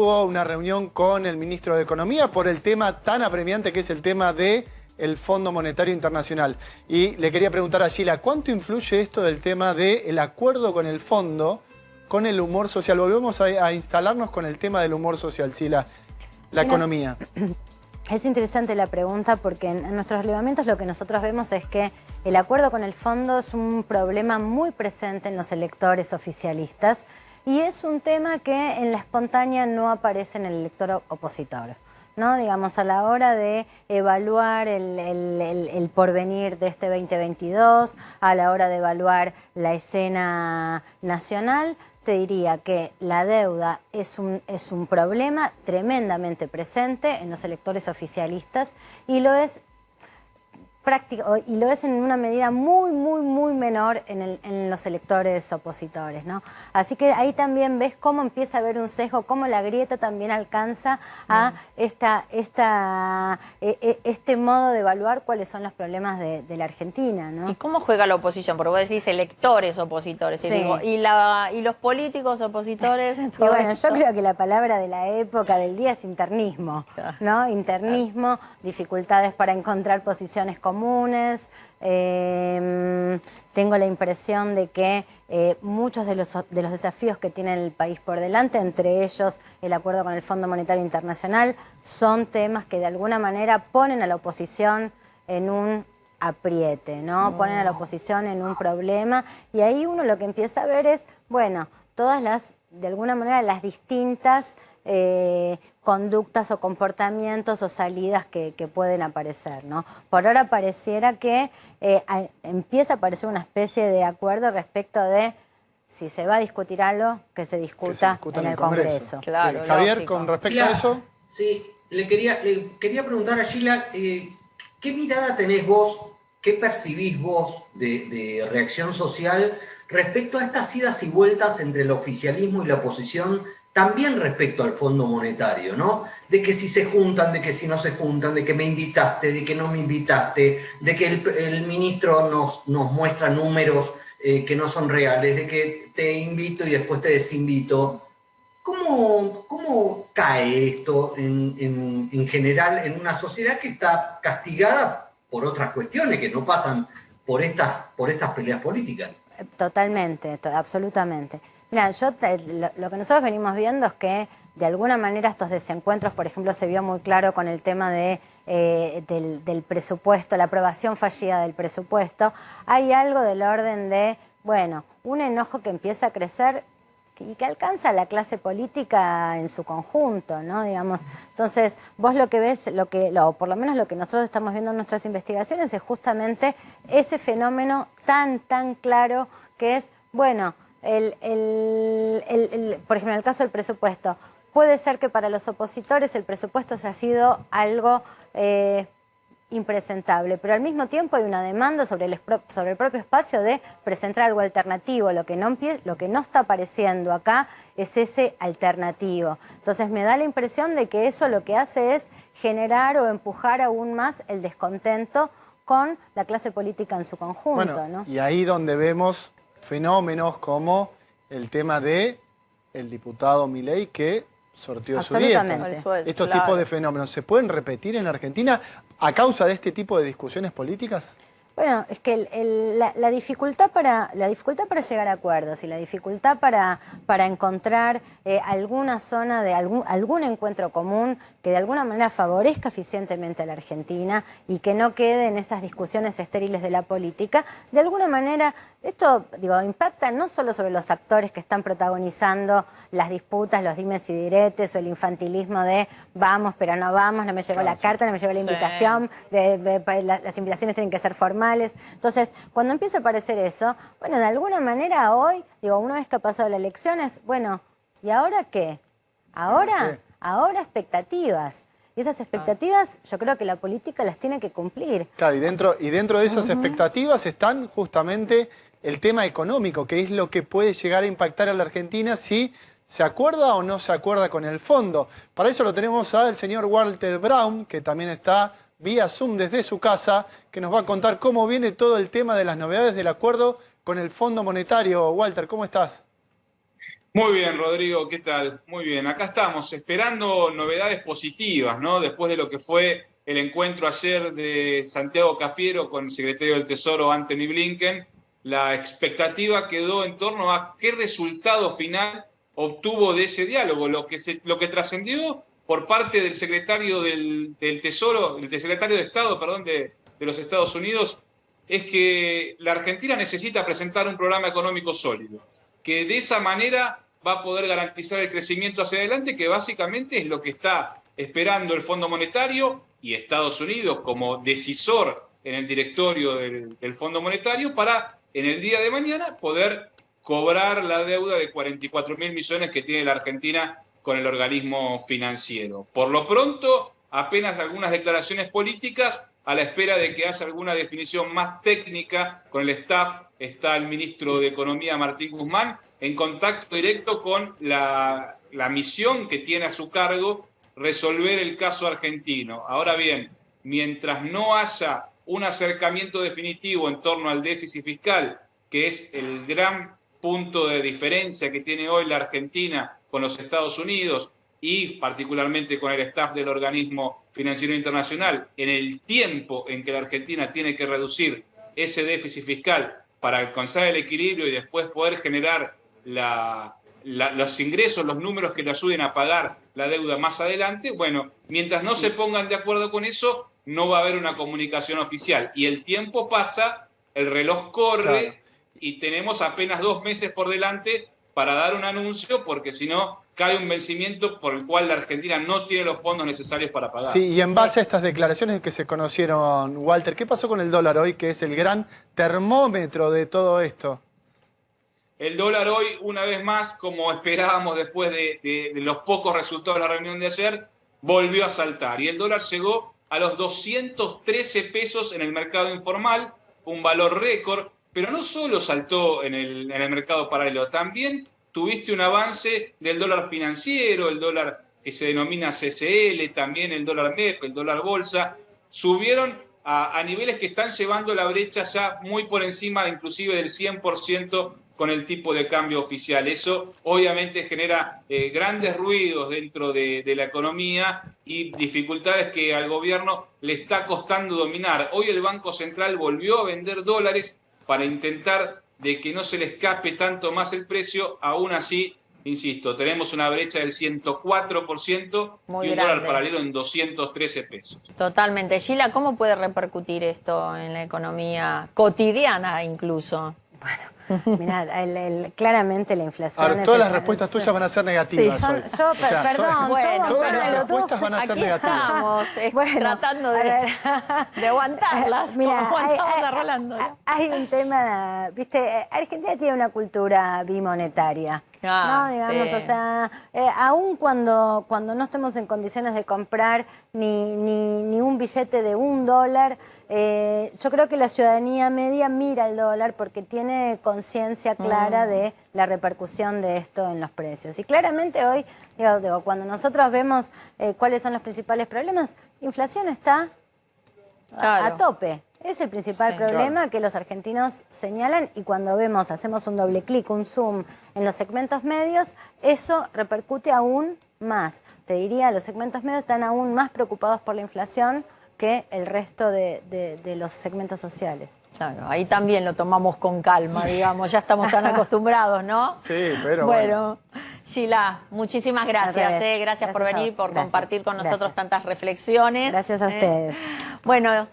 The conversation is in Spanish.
tuvo una reunión con el ministro de Economía por el tema tan apremiante que es el tema del Fondo Monetario Internacional. Y le quería preguntar a Gila, ¿cuánto influye esto del tema del acuerdo con el fondo, con el humor social? Volvemos a instalarnos con el tema del humor social, Gila, la economía. Es interesante la pregunta porque en nuestros relevamientos lo que nosotros vemos es que el acuerdo con el fondo es un problema muy presente en los electores oficialistas y es un tema que en la espontánea no aparece en el elector opositor, ¿no? Digamos, a la hora de evaluar el porvenir de este 2022, a la hora de evaluar la escena nacional, te diría que la deuda es un problema tremendamente presente en los electores oficialistas y lo es en una medida muy menor en los electores opositores, ¿no? Así que ahí también ves cómo empieza a haber un sesgo, cómo la grieta también alcanza a este modo de evaluar cuáles son los problemas de la Argentina, ¿no? ¿Y cómo juega la oposición? Porque vos decís electores opositores, sí. y los políticos opositores. Y bueno, yo creo que la palabra de la época del día es internismo, ¿no? Internismo, dificultades para encontrar posiciones comunes. Tengo la impresión de que muchos de los desafíos que tiene el país por delante, entre ellos el acuerdo con el Fondo Monetario Internacional, son temas que de alguna manera ponen a la oposición en un apriete, ¿no? Ponen a la oposición en un problema y ahí uno lo que empieza a ver es, bueno, de alguna manera las distintas conductas o comportamientos o salidas que pueden aparecer, ¿no? Por ahora pareciera que empieza a aparecer una especie de acuerdo respecto de si se va a discutir algo, que se discuta en el Congreso. Claro, Javier, lógico. Con respecto a eso... Sí, le quería preguntar a Gila, ¿qué mirada tenés vos, qué percibís vos de reacción social respecto a estas idas y vueltas entre el oficialismo y la oposición, también respecto al Fondo Monetario, ¿no? De que si se juntan, de que si no se juntan, de que me invitaste, de que no me invitaste, de que el ministro nos muestra números que no son reales, de que te invito y después te desinvito. ¿Cómo cae esto en general en una sociedad que está castigada por otras cuestiones que no pasan por estas peleas políticas? Totalmente, absolutamente. Mira, lo que nosotros venimos viendo es que de alguna manera estos desencuentros, por ejemplo, se vio muy claro con el tema del presupuesto, la aprobación fallida del presupuesto. Hay algo del orden de, bueno, un enojo que empieza a crecer y que alcanza a la clase política en su conjunto, ¿no? Digamos, entonces, vos lo que ves, o por lo menos lo que nosotros estamos viendo en nuestras investigaciones es justamente ese fenómeno tan claro que es, bueno, por ejemplo, en el caso del presupuesto, puede ser que para los opositores el presupuesto haya sido algo impresentable, pero al mismo tiempo hay una demanda sobre el propio espacio de presentar algo alternativo. Lo que no está apareciendo acá es ese alternativo. Entonces me da la impresión de que eso lo que hace es generar o empujar aún más el descontento con la clase política en su conjunto, bueno, ¿no? Y ahí donde vemos fenómenos como el tema de el diputado Milei que sorteó su dieta. Estos tipos de fenómenos, ¿se pueden repetir en Argentina a causa de este tipo de discusiones políticas? Bueno, es que la dificultad para llegar a acuerdos y la dificultad para encontrar alguna zona de algún encuentro común que de alguna manera favorezca eficientemente a la Argentina y que no quede en esas discusiones estériles de la política, de alguna manera esto, impacta no solo sobre los actores que están protagonizando las disputas, los dimes y diretes o el infantilismo de vamos pero no vamos, no me llegó la carta, no me llegó la invitación, las invitaciones tienen que ser formales. Entonces, cuando empieza a aparecer eso, bueno, de alguna manera hoy, una vez que ha pasado las elecciones, bueno, ¿y ahora qué? Ahora expectativas. Y esas expectativas, yo creo que la política las tiene que cumplir. Claro, y dentro de esas expectativas están justamente el tema económico, que es lo que puede llegar a impactar a la Argentina si se acuerda o no se acuerda con el fondo. Para eso lo tenemos al señor Walter Brown, que también está vía Zoom desde su casa, que nos va a contar cómo viene todo el tema de las novedades del acuerdo con el Fondo Monetario. Walter, ¿cómo estás? Muy bien, Rodrigo, ¿qué tal? Muy bien, acá estamos esperando novedades positivas, ¿no? Después de lo que fue el encuentro ayer de Santiago Cafiero con el secretario del Tesoro Antony Blinken, la expectativa quedó en torno a qué resultado final obtuvo de ese diálogo, lo que trascendió por parte del secretario del Tesoro, del secretario de Estado, perdón, de los Estados Unidos, es que la Argentina necesita presentar un programa económico sólido, que de esa manera va a poder garantizar el crecimiento hacia adelante, que básicamente es lo que está esperando el Fondo Monetario y Estados Unidos como decisor en el directorio del Fondo Monetario para en el día de mañana poder cobrar la deuda de 44.000 millones que tiene la Argentina con el organismo financiero. Por lo pronto, apenas algunas declaraciones políticas a la espera de que haya alguna definición más técnica con el staff. Está el ministro de Economía, Martín Guzmán, en contacto directo con la misión que tiene a su cargo resolver el caso argentino. Ahora bien, mientras no haya un acercamiento definitivo en torno al déficit fiscal, que es el gran punto de diferencia que tiene hoy la Argentina con los Estados Unidos y particularmente con el staff del organismo financiero internacional, en el tiempo en que la Argentina tiene que reducir ese déficit fiscal para alcanzar el equilibrio y después poder generar los ingresos, los números que le ayuden a pagar la deuda más adelante, bueno, mientras no se pongan de acuerdo con eso, no va a haber una comunicación oficial. Y el tiempo pasa, el reloj corre, claro, y tenemos apenas 2 meses por delante para dar un anuncio, porque si no, cae un vencimiento por el cual la Argentina no tiene los fondos necesarios para pagar. Sí, y en base a estas declaraciones que se conocieron, Walter, ¿qué pasó con el dólar hoy, que es el gran termómetro de todo esto? El dólar hoy, una vez más, como esperábamos después de los pocos resultados de la reunión de ayer, volvió a saltar. Y el dólar llegó a los 213 pesos en el mercado informal, un valor récord, pero no solo saltó en el mercado paralelo, también tuviste un avance del dólar financiero, el dólar que se denomina CCL, también el dólar MEP, el dólar bolsa, subieron a niveles que están llevando la brecha ya muy por encima inclusive del 100% con el tipo de cambio oficial. Eso obviamente genera grandes ruidos dentro de la economía y dificultades que al gobierno le está costando dominar. Hoy el Banco Central volvió a vender dólares para intentar de que no se le escape tanto más el precio. Aún así, insisto, tenemos una brecha del 104% muy y un grande. Dólar paralelo en 213 pesos. Totalmente. Sheila, ¿cómo puede repercutir esto en la economía cotidiana incluso? Bueno, mirá, claramente la inflación... Ahora, todas las respuestas tuyas van a ser negativas sí, hoy. Perdón, bueno, todas las respuestas van a ser aquí negativas. Estamos bueno, tratando de aguantarlas, mirá, como aguantamos a Rolando. Hay un tema, viste, Argentina tiene una cultura bimonetaria. ¿No? Digamos, sí. O sea, aún cuando no estemos en condiciones de comprar ni un billete de $1, yo creo que la ciudadanía media mira el dólar porque tiene conciencia clara de la repercusión de esto en los precios. Y claramente hoy, digo, cuando nosotros vemos cuáles son los principales problemas, la inflación está a tope. Es el principal problema que los argentinos señalan y cuando hacemos un doble clic, un zoom en los segmentos medios, eso repercute aún más. Te diría, los segmentos medios están aún más preocupados por la inflación que el resto de los segmentos sociales. Claro, ahí también lo tomamos con calma, digamos, ya estamos tan acostumbrados, ¿no? Sí, pero bueno. Sheila, muchísimas gracias, gracias por venir, por compartir con nosotros tantas reflexiones. Gracias a ustedes. Bueno.